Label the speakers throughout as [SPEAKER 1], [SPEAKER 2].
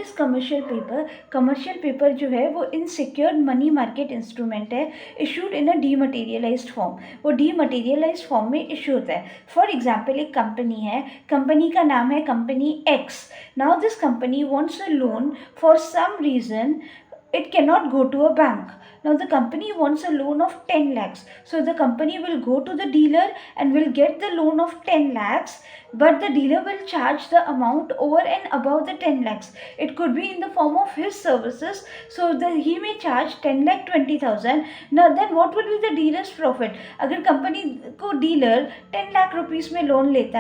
[SPEAKER 1] Is commercial paper जो है वो इनसिक्योर्ड मनी मार्केट इंस्ट्रूमेंट है, issued in a dematerialised form. वो डीमटेरियलाइज्ड फॉर्म में इशू होता है। फॉर एग्जाम्पल, एक कंपनी है, कंपनी का नाम है company X. Now this company wants a loan. For some reason it cannot go to a bank. Now the company wants a loan of 10 lakhs. So the company will go to the dealer and will get the loan of 10 lakhs, but the dealer will charge the amount over and above the 10 lakhs. It could be in the form of his services, so he may charge 10 lakh 20,000. Now then what will be the dealer's profit? अगर company को dealer 10 lakh rupees में loan देता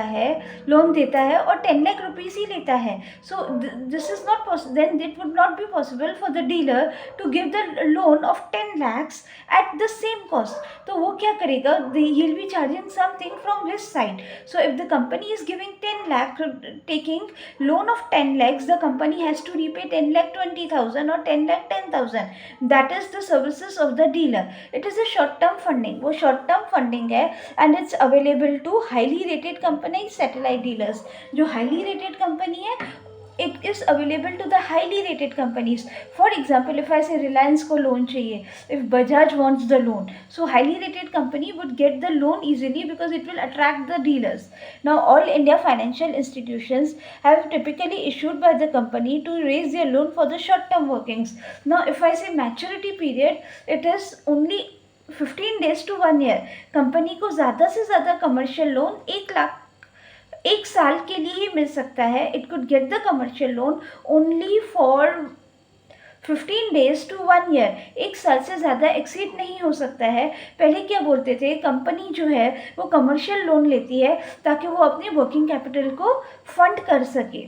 [SPEAKER 1] है और 10 lakh rupees ही लेता है, so this is not possible. Then it would not be possible for the dealer to give the loan of 10 lakhs at the same cost. तो वो क्या करेगा? He'll be charging something from his side. So if the company is giving 10 lakh, taking loan of 10 lakhs, the company has to repay 10 lakh 20,000 or 10 lakh 10,000. That is the services of the dealer. It is a short term funding. वो short term funding है, and it's available to highly rated companies, satellite dealers. जो highly rated company है, it is available to the highly rated companies. For example, if I say Reliance को loan चाहिए, if Bajaj wants the loan, so highly rated company would get the loan easily because it will attract the dealers. Now all India financial institutions have typically issued by the company to raise their loan for the short term workings. Now if I say maturity period, it is only 15 days to 1 year. Company को ज़्यादा से ज़्यादा commercial loan 1 साल के लिए ही मिल सकता है. It could get the commercial loan only for 15 days to 1 year. 1 साल से ज़्यादा एक्सीड नहीं हो सकता है. पहले क्या बोलते थे, कंपनी जो है वो कमर्शियल लोन लेती है ताकि वो अपने वर्किंग कैपिटल को फंड कर सके.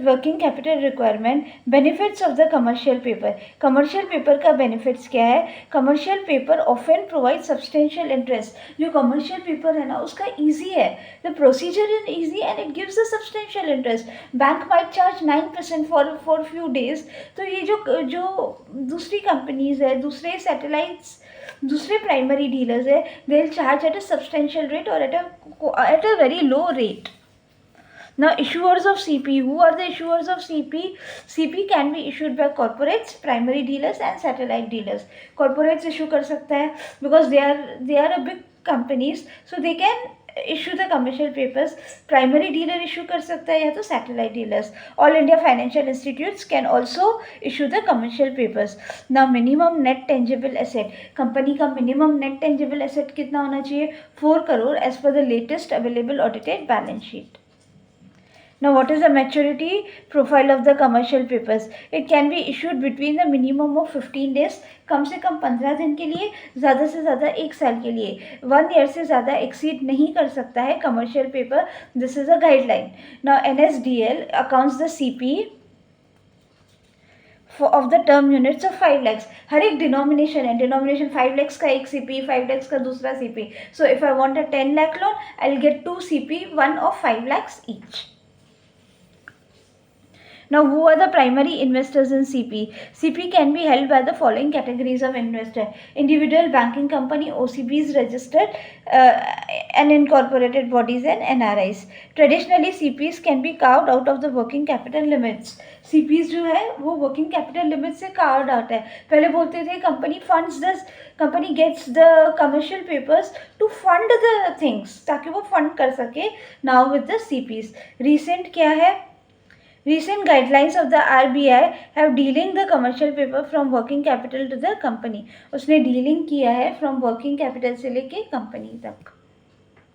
[SPEAKER 1] Working capital requirement. Benefits of the commercial paper. Commercial paper का बेनिफिट्स क्या है? Commercial paper often provide substantial interest. जो कमर्शियल पेपर है ना उसका ईजी है, the procedure is easy and it gives the substantial interest. Bank might charge 9% for few days. तो ये जो दूसरी कंपनीज है, दूसरे सैटेलाइट्स, दूसरे प्राइमरी डीलर्स है, they will charge at a substantial rate और at a very low rate. Now issuers of CP. Who are the issuers of CP? CP can be issued by corporates, primary dealers and satellite dealers. Corporates issue कर सकता है because they are a big companies, so they can issue the commercial papers. Primary dealer issue कर सकता है या तो satellite dealers. All India financial institutes can also issue the commercial papers. Now minimum net tangible asset. Company का minimum net tangible asset कितना होना चाहिए? 4 crore as per the latest available audited balance sheet. Now what is the maturity profile of the commercial papers? It can be issued between the minimum of 15 days, कम से कम 15 दिन के लिए, ज़्यादा से ज़्यादा 1 साल के लिए. 1 ईयर से ज़्यादा एक्सीड नहीं कर सकता है commercial paper. This is a guideline. Now NSDL accounts the CP of the term units of 5 lakhs. हर एक डिनोमिनेशन है. डिनोमिनेशन 5 lakhs का एक CP, 5 lakhs का दूसरा CP. So if I want a 10 lakh loan, I will get 2 CP, 1 of 5 lakhs each. Now, who are the primary investors in CP? CP can be held by the following categories of investor: individual banking company, OCBs registered, unincorporated bodies and NRIs. Traditionally, CPs can be carved out of the working capital limits. CPs जो है वो working capital limits से carved out है. पहले बोलते थे company gets the commercial papers to fund the things, ताकि वो fund कर सके. Now with the CPs, recent क्या है? Recent guidelines of the RBI have dealing the commercial paper from working capital to the company. उसने dealing किया है from working capital से लेके company तक.